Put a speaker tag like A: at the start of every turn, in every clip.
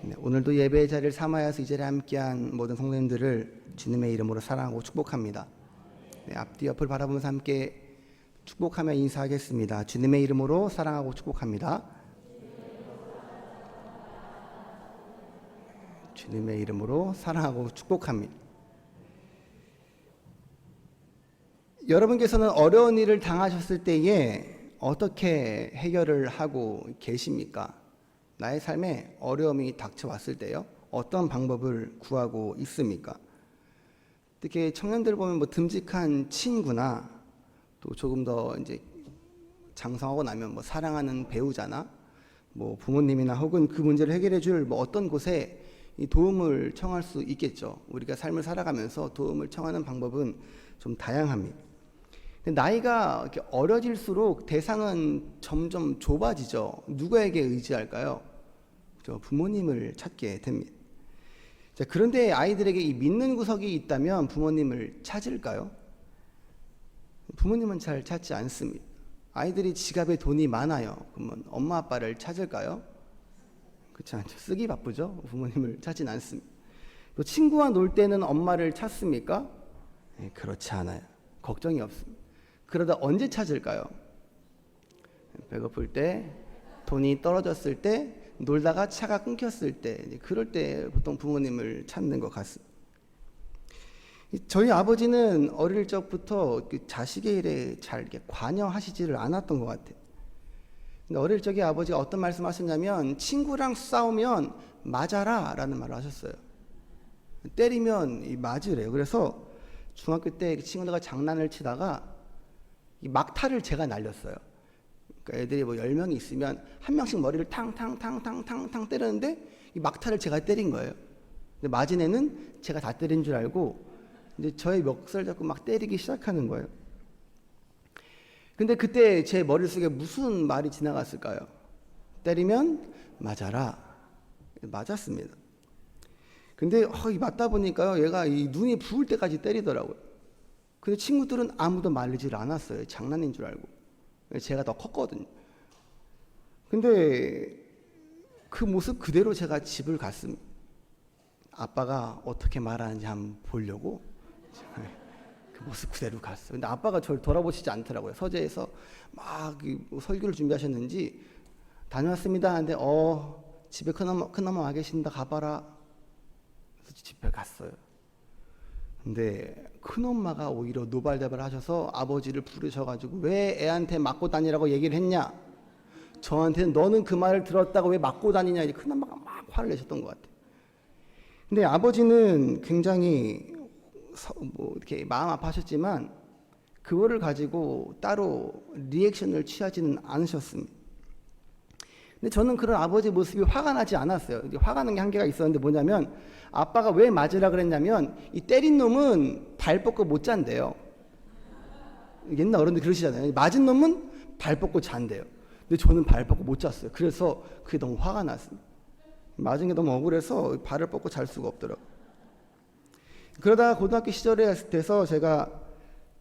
A: 네, 오늘도 예배의 자리를 삼아야서 이 자리에 함께한 모든 성도님들을 주님의 이름으로 사랑하고 축복합니다. 네, 앞뒤 옆을 바라보면서 함께 축복하며 인사하겠습니다. 주님의 이름으로 사랑하고 축복합니다. 주님의 이름으로 사랑하고 축복합니다. 여러분께서는 어려운 일을 당하셨을 때에 어떻게 해결을 하고 계십니까? 나의 삶에 어려움이 닥쳐왔을 때요, 어떤 방법을 구하고 있습니까? 특히 청년들 보면 뭐 듬직한 친구나 또 조금 더 이제 장성하고 나면 뭐 사랑하는 배우자나 뭐 부모님이나 혹은 그 문제를 해결해 줄 뭐 어떤 곳에 이 도움을 청할 수 있겠죠. 우리가 삶을 살아가면서 도움을 청하는 방법은 좀 다양합니다. 나이가 이렇게 어려질수록 대상은 점점 좁아지죠. 누구에게 의지할까요? 부모님을 찾게 됩니다. 자, 그런데 아이들에게 이 믿는 구석이 있다면 부모님을 찾을까요? 부모님은 잘 찾지 않습니다. 아이들이 지갑에 돈이 많아요. 그러면 엄마 아빠를 찾을까요? 그렇지 않죠. 쓰기 바쁘죠. 부모님을 찾진 않습니다. 또 친구와 놀 때는 엄마를 찾습니까? 네, 그렇지 않아요. 걱정이 없습니다. 그러다 언제 찾을까요? 배고플 때, 돈이 떨어졌을 때, 놀다가 차가 끊겼을 때, 그럴 때 보통 부모님을 찾는 것 같습니다. 저희 아버지는 어릴 적부터 자식의 일에 잘 이렇게 관여하시지를 않았던 것 같아요. 근데 어릴 적에 아버지가 어떤 말씀하셨냐면, 친구랑 싸우면 맞아라 라는 말을 하셨어요. 때리면 맞으래요. 그래서 중학교 때 친구들과 장난을 치다가 이 막타를 제가 날렸어요. 그러니까 애들이 뭐 10명이 있으면 한 명씩 머리를 탕탕탕탕탕탕 때렸는데 이 막타를 제가 때린 거예요. 근데 맞은 애는 제가 다 때린 줄 알고 이제 저의 멱살 잡고 막 때리기 시작하는 거예요. 근데 그때 제 머릿속에 무슨 말이 지나갔을까요? 때리면 맞아라. 맞았습니다. 근데 맞다 보니까요, 얘가 이 눈이 부을 때까지 때리더라고요. 근데 친구들은 아무도 말리질 않았어요. 장난인 줄 알고. 제가 더 컸거든요. 근데 그 모습 그대로 제가 집을 갔습니다. 아빠가 어떻게 말하는지 한번 보려고 그 모습 그대로 갔어요. 근데 아빠가 저를 돌아보시지 않더라고요. 서재에서 막 설교를 준비하셨는지 다녀왔습니다 하는데 집에 큰엄마 와 계신다, 가봐라. 그래서 집에 갔어요. 근데 큰엄마가 오히려 노발대발 하셔서 아버지를 부르셔가지고 왜 애한테 맞고 다니라고 얘기를 했냐, 저한테는 너는 그 말을 들었다고 왜 맞고 다니냐, 이제 큰엄마가 막 화를 내셨던 것 같아요. 근데 아버지는 굉장히 이렇게 마음 아파하셨지만 그거를 가지고 따로 리액션을 취하지는 않으셨습니다. 근데 저는 그런 아버지 모습이 화가 나지 않았어요. 이제 화가 나는 게 한계가 있었는데 뭐냐면, 아빠가 왜 맞으라 그랬냐면 이 때린 놈은 발 뻗고 못 잔대요. 옛날 어른들 그러시잖아요. 맞은 놈은 발 뻗고 잔대요. 근데 저는 발 뻗고 못 잤어요. 그래서 그게 너무 화가 났습니다. 맞은 게 너무 억울해서 발을 뻗고 잘 수가 없더라고요. 그러다가 고등학교 시절에 돼서 제가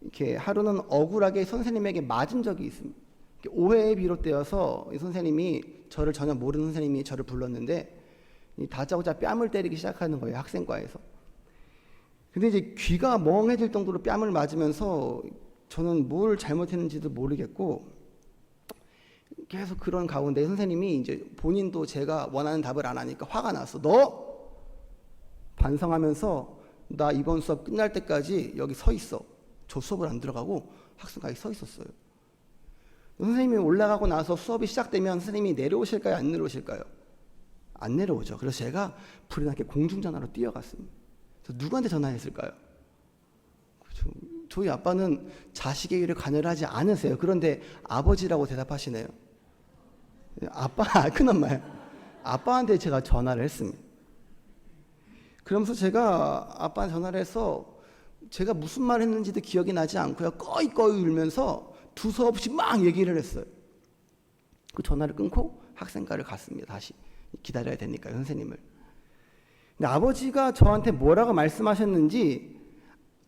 A: 이렇게 하루는 억울하게 선생님에게 맞은 적이 있습니다. 오해에 비롯되어서 이 선생님이, 저를 전혀 모르는 선생님이 저를 불렀는데 다짜고짜 뺨을 때리기 시작하는 거예요, 학생과에서. 근데 이제 귀가 멍해질 정도로 뺨을 맞으면서 저는 뭘 잘못했는지도 모르겠고 계속 그런 가운데 선생님이 이제 본인도 제가 원하는 답을 안 하니까 화가 나서, 너 반성하면서 나 이번 수업 끝날 때까지 여기 서 있어. 저 수업을 안 들어가고 학생과에 서 있었어요. 선생님이 올라가고 나서 수업이 시작되면 선생님이 내려오실까요, 안 내려오실까요? 안 내려오죠. 그래서 제가 불이 나게 공중전화로 뛰어갔습니다. 그래서 누구한테 전화했을까요? 저희 아빠는 자식의 일에 관여를 하지 않으세요. 그런데 아버지라고 대답하시네요. 아빠, 큰엄마요. 아빠한테 제가 전화를 했습니다. 그러면서 제가 아빠한테 전화를 해서 제가 무슨 말 했는지도 기억이 나지 않고요, 꺼이꺼이 울면서 두서없이 막 얘기를 했어요. 그 전화를 끊고 학생과를 갔습니다. 다시 기다려야 되니까요, 선생님을. 근데 아버지가 저한테 뭐라고 말씀하셨는지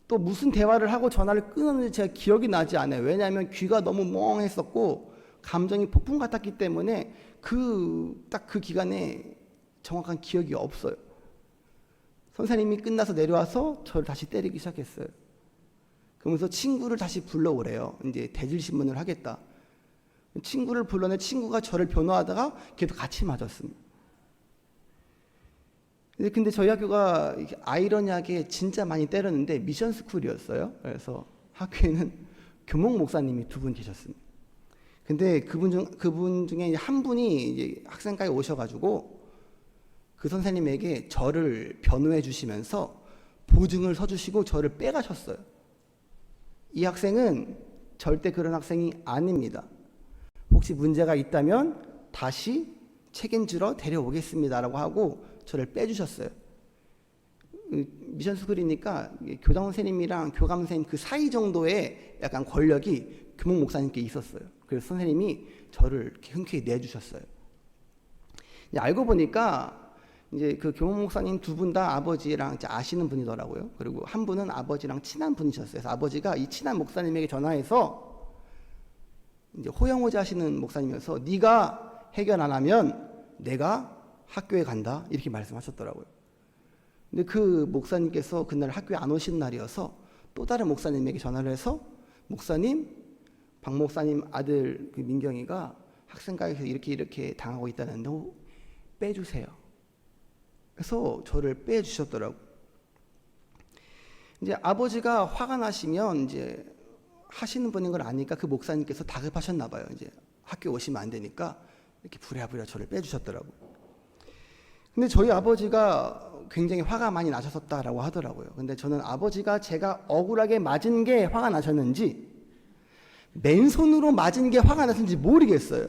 A: 또 무슨 대화를 하고 전화를 끊었는지 제가 기억이 나지 않아요. 왜냐하면 귀가 너무 멍했었고 감정이 폭풍 같았기 때문에 딱 그 기간에 정확한 기억이 없어요. 선생님이 끝나서 내려와서 저를 다시 때리기 시작했어요. 그러면서 친구를 다시 불러오래요. 이제 대질신문을 하겠다. 친구를 불러내 친구가 저를 변호하다가 걔도 같이 맞았습니다. 근데 저희 학교가 아이러니하게 진짜 많이 때렸는데 미션 스쿨이었어요. 그래서 학교에는 교목 목사님이 두 분 계셨습니다. 근데 그분 중에 한 분이 이제 학생가에 오셔가지고 그 선생님에게 저를 변호해 주시면서 보증을 서주시고 저를 빼가셨어요. 이 학생은 절대 그런 학생이 아닙니다. 혹시 문제가 있다면 다시 책임지러 데려오겠습니다라고 하고 저를 빼주셨어요. 미션 스쿨이니까 교장 선생님이랑 교감 선생님 그 사이 정도의 약간 권력이 교목 목사님께 있었어요. 그래서 선생님이 저를 흔쾌히 내주셨어요. 알고 보니까 이제 그 교목 목사님 두 분 다 아버지랑 이제 아시는 분이더라고요. 그리고 한 분은 아버지랑 친한 분이셨어요. 그래서 아버지가 이 친한 목사님에게 전화해서 이제 호영호자 하시는 목사님이어서 네가 해결 안 하면 내가 학교에 간다 이렇게 말씀하셨더라고요. 근데 그 목사님께서 그날 학교에 안 오신 날이어서 또 다른 목사님에게 전화를 해서 목사님, 박 목사님 아들 그 민경이가 학생가에서 이렇게 당하고 있다는데 빼주세요. 그래서 저를 빼주셨더라고요. 이제 아버지가 화가 나시면 이제 하시는 분인 걸 아니까 그 목사님께서 다급하셨나 봐요. 이제 학교 오시면 안 되니까 이렇게 부랴부랴 저를 빼주셨더라고요. 근데 저희 아버지가 굉장히 화가 많이 나셨었다라고 하더라고요. 근데 저는 아버지가 제가 억울하게 맞은 게 화가 나셨는지 맨손으로 맞은 게 화가 나셨는지 모르겠어요.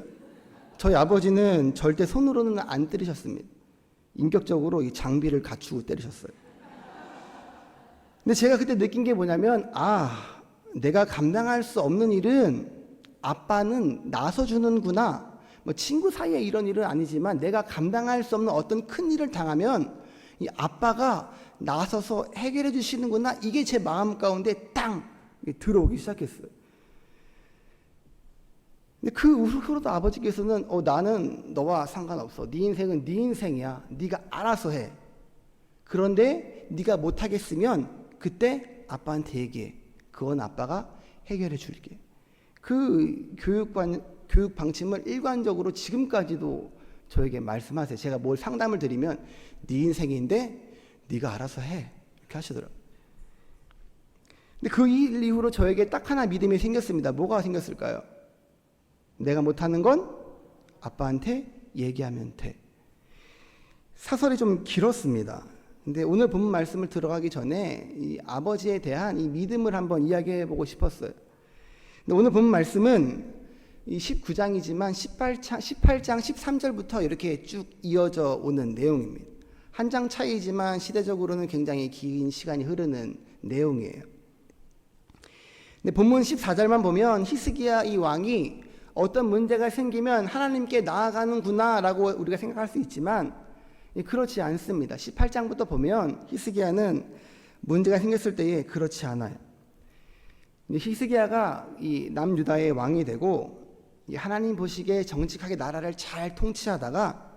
A: 저희 아버지는 절대 손으로는 안 때리셨습니다. 인격적으로 이 장비를 갖추고 때리셨어요. 근데 제가 그때 느낀 게 뭐냐면 내가 감당할 수 없는 일은 아빠는 나서주는구나. 뭐 친구 사이에 이런 일은 아니지만 내가 감당할 수 없는 어떤 큰 일을 당하면 이 아빠가 나서서 해결해 주시는구나. 이게 제 마음 가운데 땅 들어오기 시작했어요. 근데 그 후로도 아버지께서는 나는 너와 상관없어. 네 인생은 네 인생이야. 네가 알아서 해. 그런데 네가 못하겠으면 그때 아빠한테 얘기해. 그건 아빠가 해결해 줄게. 그 교육 방침을 일관적으로 지금까지도 저에게 말씀하세요. 제가 뭘 상담을 드리면 네 인생인데 네가 알아서 해. 이렇게 하시더라고요. 근데 그 일 이후로 저에게 딱 하나 믿음이 생겼습니다. 뭐가 생겼을까요? 내가 못하는 건 아빠한테 얘기하면 돼. 사설이 좀 길었습니다. 근데 오늘 본문 말씀을 들어가기 전에 이 아버지에 대한 이 믿음을 한번 이야기해 보고 싶었어요. 근데 오늘 본문 말씀은 이 19장이지만 18장 13절부터 이렇게 쭉 이어져 오는 내용입니다. 한 장 차이지만 시대적으로는 굉장히 긴 시간이 흐르는 내용이에요. 근데 본문 14절만 보면 히스기야 이 왕이 어떤 문제가 생기면 하나님께 나아가는구나 라고 우리가 생각할 수 있지만 그렇지 않습니다. 18장부터 보면 히스기야는 문제가 생겼을 때에 그렇지 않아요. 히스기야가 이 남유다의 왕이 되고 하나님 보시기에 정직하게 나라를 잘 통치하다가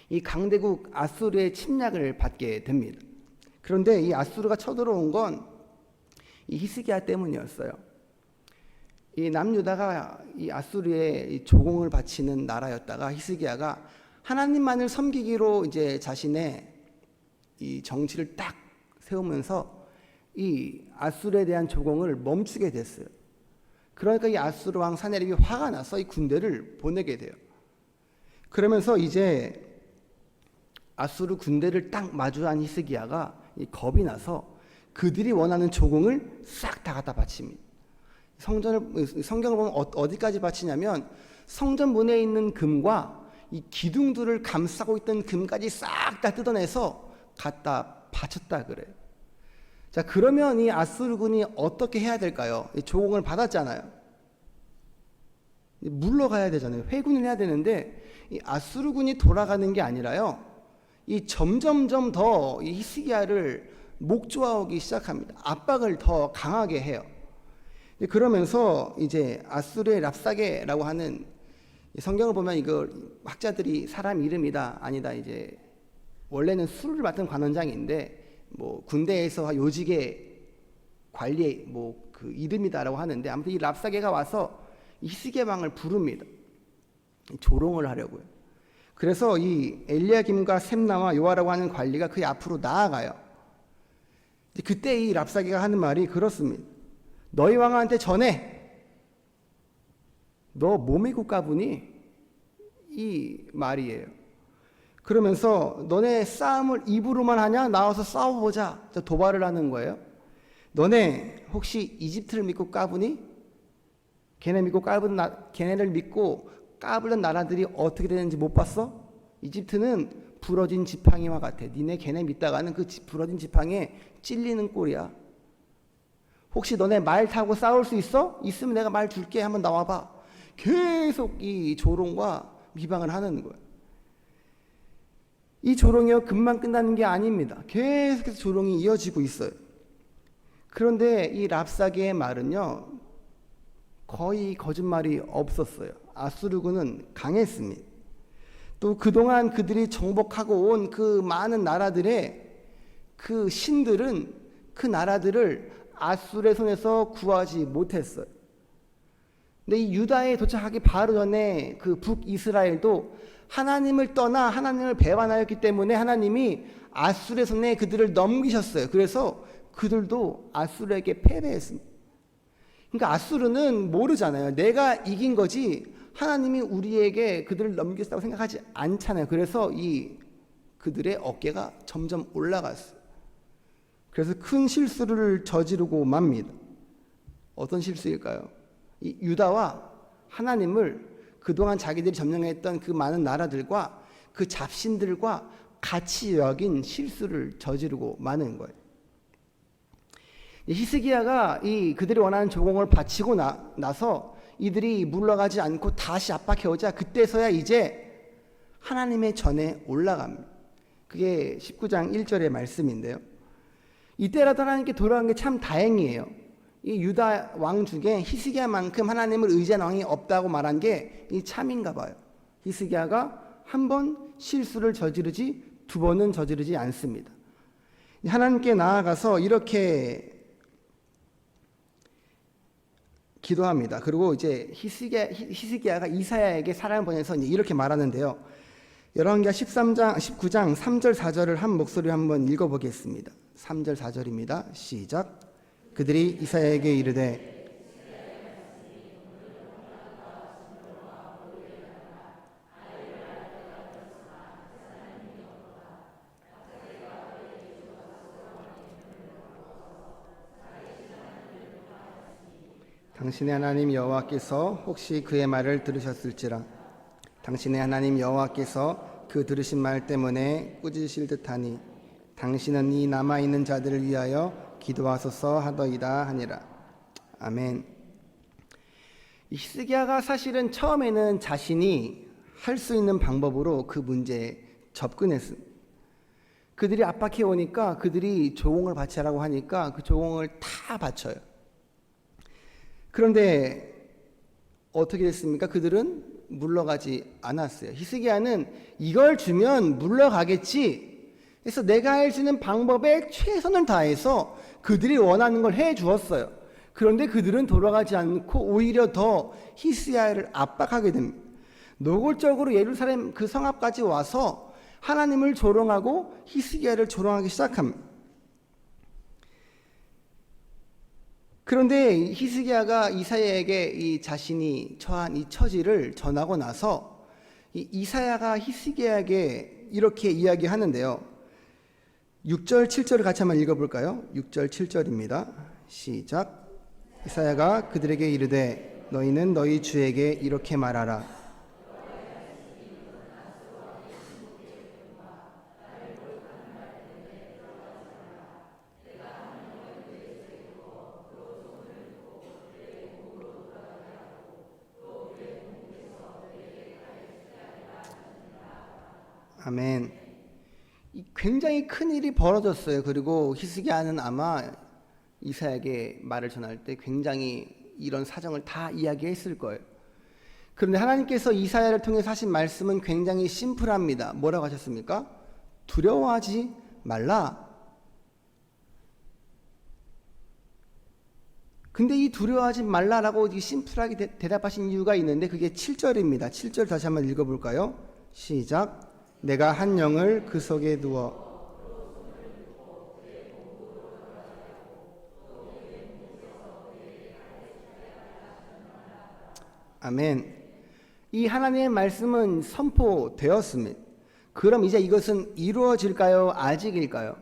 A: 이 강대국 아수르의 침략을 받게 됩니다. 그런데 이 아수르가 쳐들어온 건 이 히스기야 때문이었어요. 이 남유다가 이 아수르의 이 조공을 바치는 나라였다가 히스기야가 하나님만을 섬기기로 이제 자신의 이 정치를 딱 세우면서 이 아수르에 대한 조공을 멈추게 됐어요. 그러니까 이 아수르 왕 사네립이 화가 나서 이 군대를 보내게 돼요. 그러면서 이제 아수르 군대를 딱 마주한 히스기야가 겁이 나서 그들이 원하는 조공을 싹 다 갖다 바칩니다. 성경을 보면 어디까지 바치냐면 성전 문에 있는 금과 이 기둥들을 감싸고 있던 금까지 싹 다 뜯어내서 갖다 바쳤다 그래요. 자, 그러면 이 아수르군이 어떻게 해야 될까요? 조공을 받았잖아요. 물러가야 되잖아요. 회군을 해야 되는데 이 아수르군이 돌아가는 게 아니라요. 이 점점점 더 이 히스기야를 목조아오기 시작합니다. 압박을 더 강하게 해요. 그러면서 이제 아수르의 랍사게라고 하는 성경을 보면 이거 학자들이 사람 이름이다 아니다 이제 원래는 술을 맡은 관원장인데 뭐 군대에서 요직의 관리 뭐 그 이름이다라고 하는데, 아무튼 이 랍사게가 와서 이 히스기야 왕을 부릅니다. 조롱을 하려고요. 그래서 이 엘리야김과 셈나와 요아라고 하는 관리가 그의 앞으로 나아가요. 그때 이 랍사게가 하는 말이 그렇습니다. 너희 왕한테 전해. 너 몸이고 까부니? 이 말이에요. 그러면서 너네 싸움을 입으로만 하냐? 나와서 싸워보자. 도발을 하는 거예요. 너네 혹시 이집트를 믿고 까부니? 걔네를 믿고 까불던 나라들이 어떻게 되는지 못 봤어? 이집트는 부러진 지팡이와 같아. 걔네 믿다가는 그 부러진 지팡이에 찔리는 꼴이야. 혹시 너네 말 타고 싸울 수 있어? 있으면 내가 말 줄게. 한번 나와봐. 계속 이 조롱과 비방을 하는 거예요. 이 조롱이요, 금방 끝나는 게 아닙니다. 계속해서 조롱이 이어지고 있어요. 그런데 이 랍사게의 말은요, 거의 거짓말이 없었어요. 아수르군은 강했습니다. 또 그동안 그들이 정복하고 온 그 많은 나라들의 그 신들은 그 나라들을 아수르의 손에서 구하지 못했어요. 근데 이 유다에 도착하기 바로 전에 그 북이스라엘도 하나님을 떠나 하나님을 배반하였기 때문에 하나님이 아수르의 손에 그들을 넘기셨어요. 그래서 그들도 아수르에게 패배했습니다. 그러니까 아수르는 모르잖아요. 내가 이긴 거지 하나님이 우리에게 그들을 넘겼다고 생각하지 않잖아요. 그래서 이 그들의 어깨가 점점 올라갔어요. 그래서 큰 실수를 저지르고 맙니다. 어떤 실수일까요? 이 유다와 하나님을 그동안 자기들이 점령했던 그 많은 나라들과 그 잡신들과 같이 여긴 실수를 저지르고 마는 거예요. 히스기야가 이 그들이 원하는 조공을 바치고 나서 이들이 물러가지 않고 다시 압박해오자 그때서야 이제 하나님의 전에 올라갑니다. 그게 19장 1절의 말씀인데요. 이때라도 하나님께 돌아간 게 참 다행이에요. 이 유다 왕 중에 히스기야만큼 하나님을 의지한 왕이 없다고 말한 게 이 참인가 봐요. 히스기야가 한 번 실수를 저지르지 두 번은 저지르지 않습니다. 하나님께 나아가서 이렇게 기도합니다. 그리고 이제 히스기야가 이사야에게 사람을 보내서 이렇게 말하는데요. 열왕기하 19장 3절 4절을 한 목소리로 한번 읽어보겠습니다. 3절 4절입니다. 시작. 그들이 이사야에게 이르되 당신의 하나님 여호와께서 혹시 그의 말을 들으셨을지라. 당신의 하나님 여호와께서 그 들으신 말 때문에 꾸짖으실 듯하니 당신은 이 남아있는 자들을 위하여 기도하소서 하더이다 하니라. 아멘. 히스기야가 사실은 처음에는 자신이 할 수 있는 방법으로 그 문제에 접근했습니다. 그들이 압박해 오니까 그들이 조공을 바치라고 하니까 그 조공을 다 바쳐요. 그런데 어떻게 됐습니까? 그들은 물러가지 않았어요. 히스기야는 이걸 주면 물러가겠지. 그래서 내가 할 수 있는 방법에 최선을 다해서 그들이 원하는 걸 해 주었어요. 그런데 그들은 돌아가지 않고 오히려 더 히스기야를 압박하게 됩니다. 노골적으로 예루살렘 그 성 앞까지 와서 하나님을 조롱하고 히스기야를 조롱하기 시작합니다. 그런데 히스기야가 이사야에게 이 자신이 처한 이 처지를 전하고 나서 이사야가 히스기야에게 이렇게 이야기하는데요. 6절 7절을 같이 한번 읽어볼까요? 6절 7절입니다. 시작. 이사야가 그들에게 이르되 너희는 너희 주에게 이렇게 말하라. 아멘. 굉장히 큰 일이 벌어졌어요. 그리고 히스기야는 아마 이사야에게 말을 전할 때 굉장히 이런 사정을 다 이야기했을 거예요. 그런데 하나님께서 이사야를 통해서 하신 말씀은 굉장히 심플합니다. 뭐라고 하셨습니까? 두려워하지 말라. 근데 이 두려워하지 말라라고 심플하게 대답하신 이유가 있는데 그게 7절입니다. 7절 다시 한번 읽어볼까요? 시작. 내가 한 영을 그 속에 두어 아멘. 이 하나님의 말씀은 선포되었습니다. 그럼 이제 이것은 이루어질까요? 아직일까요?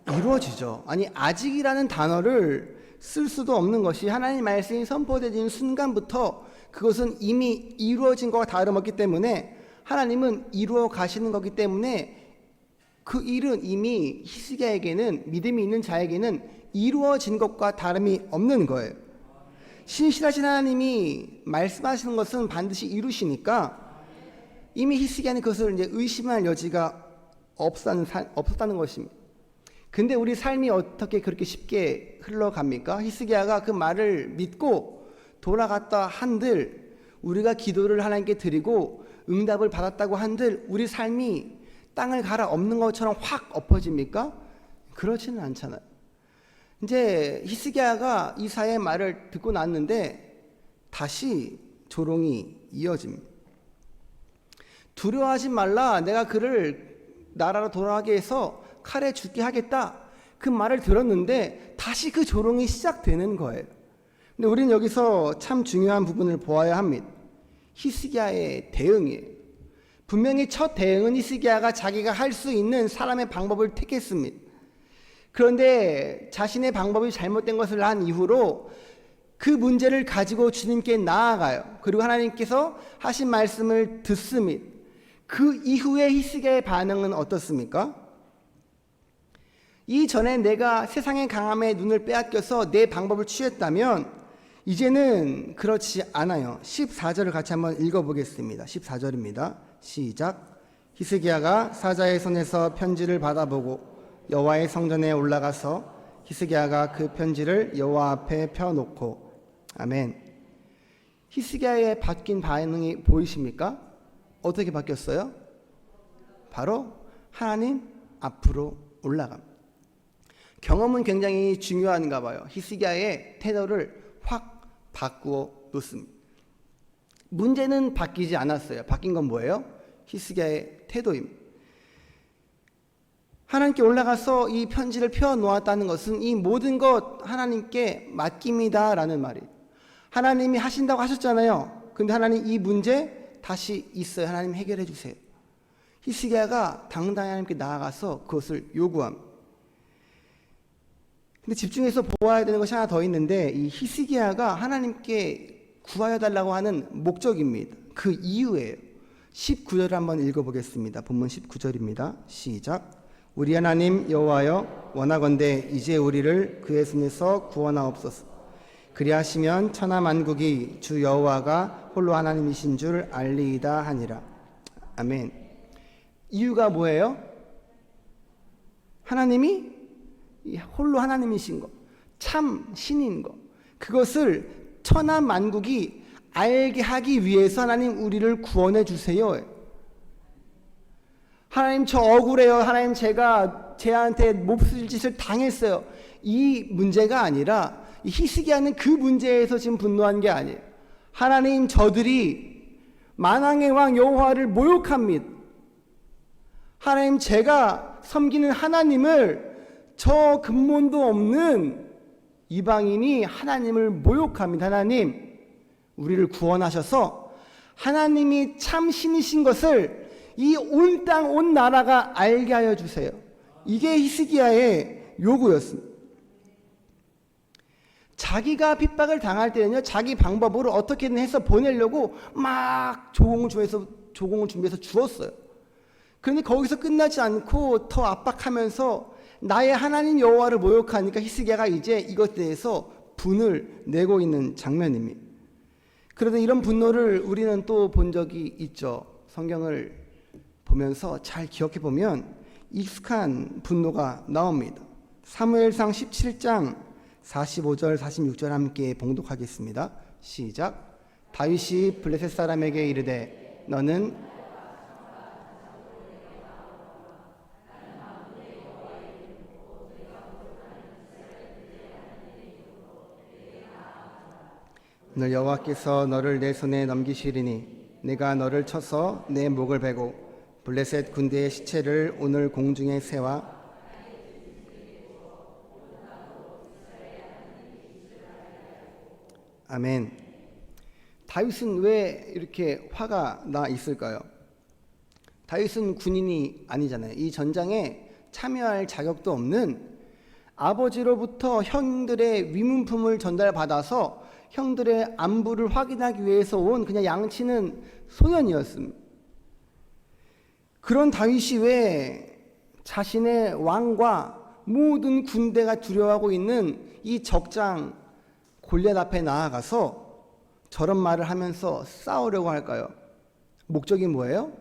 A: 이루어지죠. 아니, 아직이라는 단어를 쓸 수도 없는 것이 하나님의 말씀이 선포되는 순간부터 그것은 이미 이루어진 것과 다름없기 때문에 하나님은 이루어 가시는 거기 때문에 그 일은 이미 히스기야에게는, 믿음이 있는 자에게는 이루어진 것과 다름이 없는 거예요. 신실하신 하나님이 말씀하시는 것은 반드시 이루시니까 이미 히스기야는 그것을 이제 의심할 여지가 없었다는 것입니다. 근데 우리 삶이 어떻게 그렇게 쉽게 흘러갑니까? 히스기야가 그 말을 믿고 돌아갔다 한들, 우리가 기도를 하나님께 드리고 응답을 받았다고 한들 우리 삶이 땅을 갈아 엎는 것처럼 확 엎어집니까? 그렇지는 않잖아요. 이제 히스기야가 이사야의 말을 듣고 났는데 다시 조롱이 이어집니다. 두려워하지 말라. 내가 그를 나라로 돌아가게 해서 칼에 죽게 하겠다. 그 말을 들었는데 다시 그 조롱이 시작되는 거예요. 근데 우리는 여기서 참 중요한 부분을 보아야 합니다. 히스기야의 대응이에요. 분명히 첫 대응은 히스기야가 자기가 할 수 있는 사람의 방법을 택했습니다. 그런데 자신의 방법이 잘못된 것을 한 이후로 그 문제를 가지고 주님께 나아가요. 그리고 하나님께서 하신 말씀을 듣습니다. 그 이후에 히스기야의 반응은 어떻습니까? 이전에 내가 세상의 강함에 눈을 빼앗겨서 내 방법을 취했다면 이제는 그렇지 않아요. 14절을 같이 한번 읽어보겠습니다. 14절입니다. 시작. 히스기야가 사자의 손에서 편지를 받아보고 여호와의 성전에 올라가서 히스기야가 그 편지를 여호와 앞에 펴놓고 아멘. 히스기야의 바뀐 반응이 보이십니까? 어떻게 바뀌었어요? 바로 하나님 앞으로 올라갑니다. 경험은 굉장히 중요한가 봐요. 히스기야의 태도를 확 바꾸어 놓습니다. 문제는 바뀌지 않았어요. 바뀐 건 뭐예요? 히스기야의 태도입니다. 하나님께 올라가서 이 편지를 펴 놓았다는 것은 이 모든 것 하나님께 맡깁니다 라는 말이에요. 하나님이 하신다고 하셨잖아요. 근데 하나님 이 문제 다시 있어요. 하나님 해결해 주세요. 히스기야가 당당히 하나님께 나아가서 그것을 요구합니다. 근데 집중해서 보아야 되는 것이 하나 더 있는데 이 히스기야가 하나님께 구하여 달라고 하는 목적입니다. 그 이유예요. 19절을 한번 읽어보겠습니다. 본문 19절입니다. 시작. 우리 하나님 여호와여 원하건대 이제 우리를 그의 손에서 구원하옵소서. 그리하시면 천하 만국이 주 여호와가 홀로 하나님이신 줄 알리이다 하니라. 아멘. 이유가 뭐예요? 하나님이 홀로 하나님이신 것, 참 신인 것, 그것을 천하 만국이 알게 하기 위해서 하나님 우리를 구원해 주세요. 하나님 저 억울해요. 하나님 제가 쟤한테 몹쓸 짓을 당했어요. 이 문제가 아니라 히스기야는 그 문제에서 지금 분노한 게 아니에요. 하나님 저들이 만왕의 왕 여호와를 모욕합니다. 하나님 제가 섬기는 하나님을 저 근본도 없는 이방인이 하나님을 모욕합니다. 하나님 우리를 구원하셔서 하나님이 참 신이신 것을 이 온 땅, 온 나라가 알게 하여 주세요. 이게 히스기야의 요구였습니다. 자기가 핍박을 당할 때는요, 자기 방법으로 어떻게든 해서 보내려고 막 조공을 준비해서 주었어요. 그런데 거기서 끝나지 않고 더 압박하면서 나의 하나님 여호와를 모욕하니까 히스기야가 이제 이것에 대해서 분을 내고 있는 장면입니다. 그런데 이런 분노를 우리는 또 본 적이 있죠. 성경을 보면서 잘 기억해 보면 익숙한 분노가 나옵니다. 사무엘상 17장 45절 46절 함께 봉독하겠습니다. 시작. 다윗이 블레셋 사람에게 이르되 너는 오늘 여호와께서 너를 내 손에 넘기시리니 내가 너를 쳐서 내 목을 베고 블레셋 군대의 시체를 오늘 공중에 세워 아멘. 다윗은 왜 이렇게 화가 나 있을까요? 다윗은 군인이 아니잖아요. 이 전장에 참여할 자격도 없는 아버지로부터 형들의 위문품을 전달받아서 형들의 안부를 확인하기 위해서 온 그냥 양치는 소년이었습니다. 그런 다윗이 왜 자신의 왕과 모든 군대가 두려워하고 있는 이 적장 골리앗 앞에 나아가서 저런 말을 하면서 싸우려고 할까요? 목적이 뭐예요?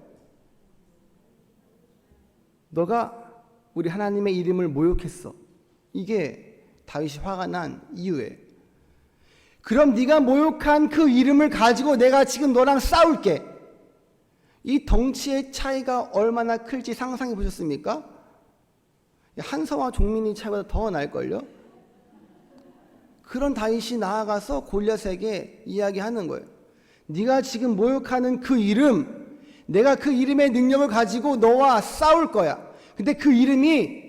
A: 너가 우리 하나님의 이름을 모욕했어. 이게 다윗이 화가 난 이유예요. 그럼 네가 모욕한 그 이름을 가지고 내가 지금 너랑 싸울게. 이 덩치의 차이가 얼마나 클지 상상해 보셨습니까? 한서와 종민이 차이보다 더 날걸요? 그런 다윗이 나아가서 골리앗에게 이야기하는 거예요. 네가 지금 모욕하는 그 이름, 내가 그 이름의 능력을 가지고 너와 싸울 거야. 근데 그 이름이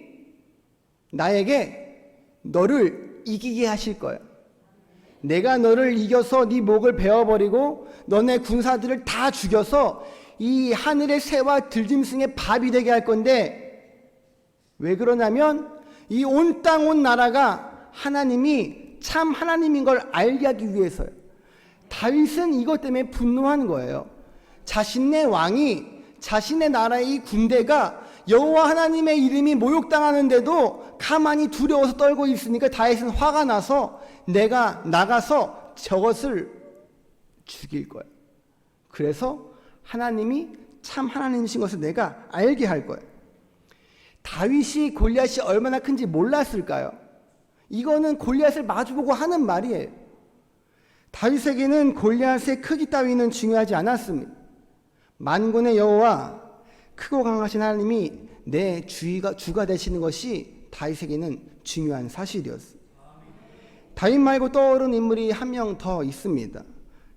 A: 나에게 너를 이기게 하실 거야. 내가 너를 이겨서 네 목을 베어버리고 너네 군사들을 다 죽여서 이 하늘의 새와 들짐승의 밥이 되게 할 건데, 왜 그러냐면 이 온 땅 온 나라가 하나님이 참 하나님인 걸 알게 하기 위해서요. 다윗은 이것 때문에 분노한 거예요. 자신의 왕이, 자신의 나라의 군대가 여호와 하나님의 이름이 모욕당하는데도 가만히 두려워서 떨고 있으니까 다윗은 화가 나서 내가 나가서 저것을 죽일 거야. 그래서 하나님이 참 하나님이신 것을 내가 알게 할 거야. 다윗이 골리앗이 얼마나 큰지 몰랐을까요? 이거는 골리앗을 마주보고 하는 말이에요. 다윗에게는 골리앗의 크기 따위는 중요하지 않았습니다. 만군의 여호와, 크고 강하신 하나님이 내 주가 되시는 것이 다윗에게는 중요한 사실이었어요. 다윗 말고 떠오른 인물이 한 명 더 있습니다.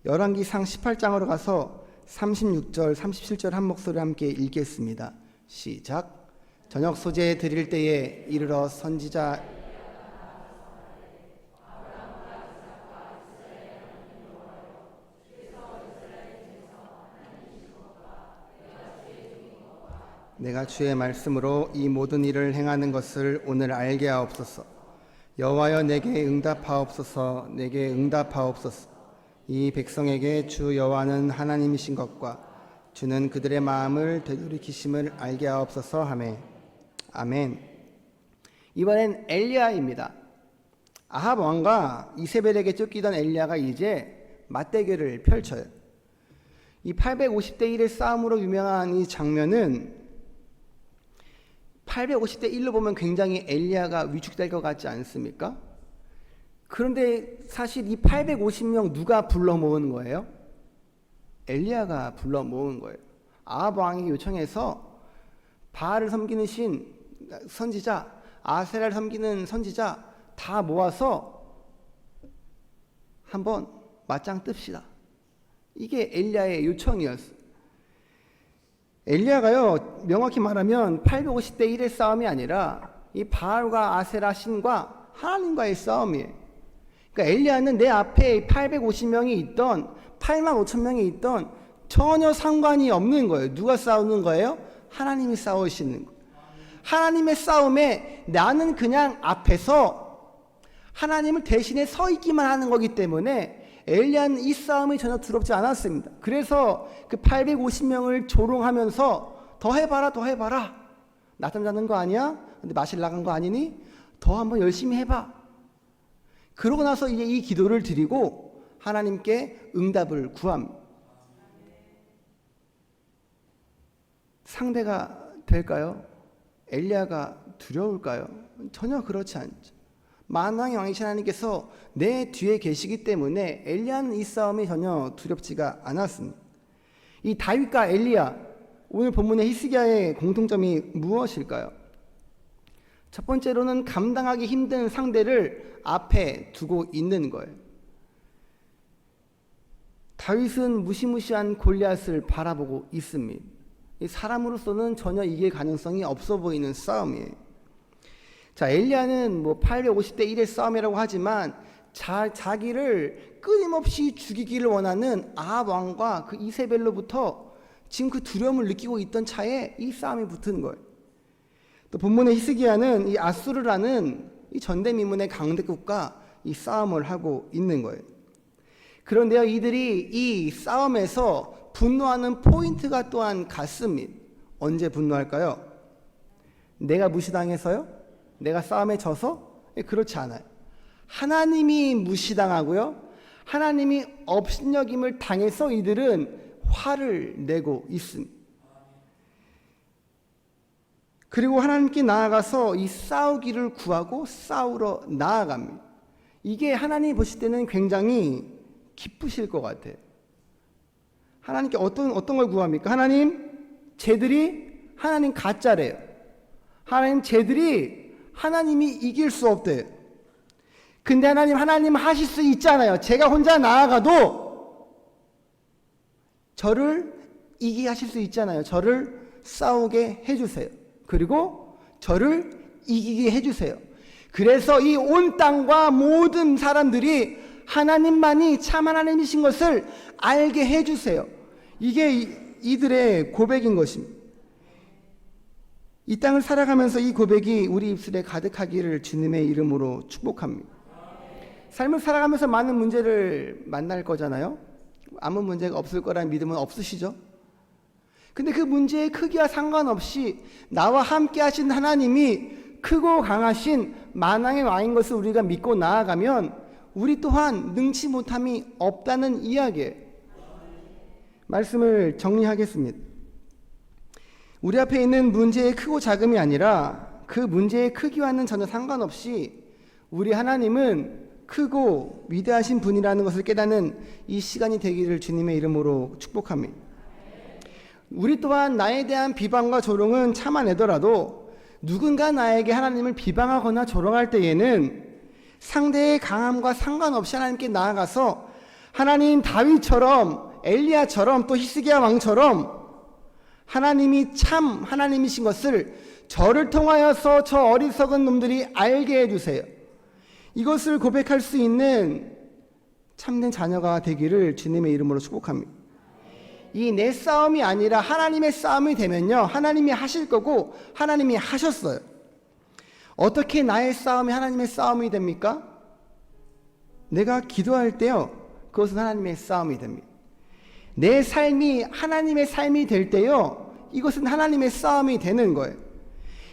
A: 열왕기상 18장으로 가서 36절, 37절 한 목소리 함께 읽겠습니다. 시작. 저녁 소재 드릴 때에 이르러 선지자 내가 주의 말씀으로 이 모든 일을 행하는 것을 오늘 알게 하옵소서. 여호와여 내게 응답하옵소서. 내게 응답하옵소서. 이 백성에게 주 여호와는 하나님이신 것과 주는 그들의 마음을 되돌이키심을 알게 하옵소서 하매. 아멘. 이번엔 엘리야입니다. 아합 왕과 이세벨에게 쫓기던 엘리야가 이제 맞대결을 펼쳐요. 이 850대 1의 싸움으로 유명한 이 장면은 850대 1로 보면 굉장히 엘리야가 위축될 것 같지 않습니까? 그런데 사실 이 850명 누가 불러 모은 거예요? 엘리야가 불러 모은 거예요. 아합 왕이 요청해서 바알을 섬기는 신 선지자, 아세라를 섬기는 선지자 다 모아서 한번 맞짱 뜹시다. 이게 엘리야의 요청이었어요. 엘리야가요, 명확히 말하면 850대 1의 싸움이 아니라 이 바알과 아세라 신과 하나님과의 싸움이에요. 그러니까 엘리야는 내 앞에 850명이 있던 8만 5천 명이 있던 전혀 상관이 없는 거예요. 누가 싸우는 거예요? 하나님이 싸우시는 거예요. 하나님의 싸움에 나는 그냥 앞에서 하나님을 대신에 서 있기만 하는 거기 때문에 엘리야는 이 싸움이 전혀 두렵지 않았습니다. 그래서 그 850명을 조롱하면서 더 해봐라, 더 해봐라. 낮잠 자는 거 아니야? 근데 마실 나간 거 아니니? 더 한번 열심히 해봐. 그러고 나서 이제 이 기도를 드리고 하나님께 응답을 구합니다. 상대가 될까요? 엘리야가 두려울까요? 전혀 그렇지 않죠. 만왕의 왕이신 하나님께서 내 뒤에 계시기 때문에 엘리야는 이 싸움이 전혀 두렵지가 않았습니다. 이 다윗과 엘리야, 오늘 본문의 히스기야의 공통점이 무엇일까요? 첫 번째로는 감당하기 힘든 상대를 앞에 두고 있는 거예요. 다윗은 무시무시한 골리앗을 바라보고 있습니다. 사람으로서는 전혀 이길 가능성이 없어 보이는 싸움이에요. 자, 엘리야는 850대 1의 싸움이라고 하지만 자기를 끊임없이 죽이기를 원하는 아합 왕과 그 이세벨로부터 지금 그 두려움을 느끼고 있던 차에 이 싸움이 붙은 거예요. 또 본문의 히스기야는 이 아수르라는 이 전대미문의 강대국과 이 싸움을 하고 있는 거예요. 그런데요, 이들이 이 싸움에서 분노하는 포인트가 또한 같습니다. 언제 분노할까요? 내가 무시당해서요? 내가 싸움에 져서? 그렇지 않아요. 하나님이 무시당하고요, 하나님이 업신여김을 당해서 이들은 화를 내고 있습니다. 그리고 하나님께 나아가서 이 싸우기를 구하고 싸우러 나아갑니다. 이게 하나님 보실 때는 굉장히 기쁘실 것 같아요. 하나님께 어떤 걸 구합니까? 하나님, 쟤들이 하나님 가짜래요. 하나님, 쟤들이 하나님이 이길 수 없대요. 근데 하나님 하실 수 있잖아요. 제가 혼자 나아가도 저를 이기게 하실 수 있잖아요. 저를 싸우게 해주세요. 그리고 저를 이기게 해주세요. 그래서 이 온 땅과 모든 사람들이 하나님만이 참 하나님이신 것을 알게 해주세요. 이게 이들의 고백인 것입니다. 이 땅을 살아가면서 이 고백이 우리 입술에 가득하기를 주님의 이름으로 축복합니다. 삶을 살아가면서 많은 문제를 만날 거잖아요. 아무 문제가 없을 거라는 믿음은 없으시죠? 근데 그 문제의 크기와 상관없이 나와 함께 하신 하나님이 크고 강하신 만왕의 왕인 것을 우리가 믿고 나아가면 우리 또한 능치 못함이 없다는 이야기예요. 말씀을 정리하겠습니다. 우리 앞에 있는 문제의 크고 작음이 아니라 그 문제의 크기와는 전혀 상관없이 우리 하나님은 크고 위대하신 분이라는 것을 깨닫는 이 시간이 되기를 주님의 이름으로 축복합니다. 우리 또한 나에 대한 비방과 조롱은 참아내더라도 누군가 나에게 하나님을 비방하거나 조롱할 때에는 상대의 강함과 상관없이 하나님께 나아가서 하나님, 다윗처럼 엘리야처럼 또 히스기야 왕처럼 하나님이 참 하나님이신 것을 저를 통하여서 저 어리석은 놈들이 알게 해주세요. 이것을 고백할 수 있는 참된 자녀가 되기를 주님의 이름으로 축복합니다. 이 내 싸움이 아니라 하나님의 싸움이 되면요, 하나님이 하실 거고 하나님이 하셨어요. 어떻게 나의 싸움이 하나님의 싸움이 됩니까? 내가 기도할 때요, 그것은 하나님의 싸움이 됩니다. 내 삶이 하나님의 삶이 될 때요, 이것은 하나님의 싸움이 되는 거예요.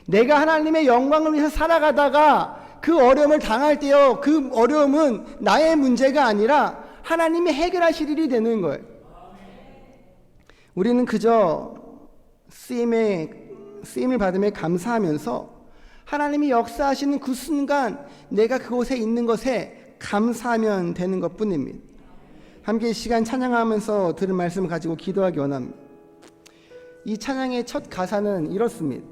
A: 내가 하나님의 영광을 위해서 살아가다가 그 어려움을 당할 때요, 그 어려움은 나의 문제가 아니라 하나님이 해결하실 일이 되는 거예요. 우리는 그저 쓰임을 받음에 감사하면서 하나님이 역사하시는 그 순간 내가 그곳에 있는 것에 감사하면 되는 것뿐입니다. 함께 시간 찬양하면서 들은 말씀을 가지고 기도하기 원합니다. 이 찬양의 첫 가사는 이렇습니다.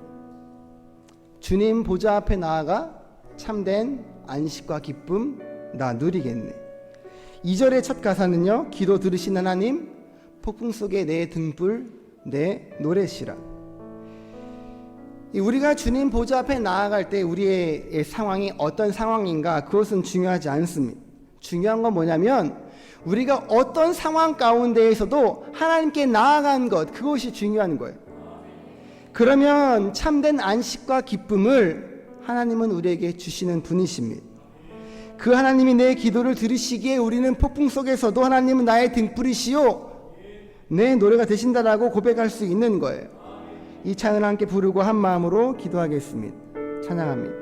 A: 주님 보좌 앞에 나아가 참된 안식과 기쁨 나 누리겠네. 2절의 첫 가사는요, 기도 들으신 하나님 폭풍 속에 내 등불 내 노래시라. 우리가 주님 보좌 앞에 나아갈 때 우리의 상황이 어떤 상황인가, 그것은 중요하지 않습니다. 중요한 건 뭐냐면 우리가 어떤 상황 가운데에서도 하나님께 나아간 것, 그것이 중요한 거예요. 그러면 참된 안식과 기쁨을 하나님은 우리에게 주시는 분이십니다. 그 하나님이 내 기도를 들으시기에 우리는 폭풍 속에서도 하나님은 나의 등불이시요 내 노래가 되신다라고 고백할 수 있는 거예요. 이 찬양을 함께 부르고 한 마음으로 기도하겠습니다. 찬양합니다.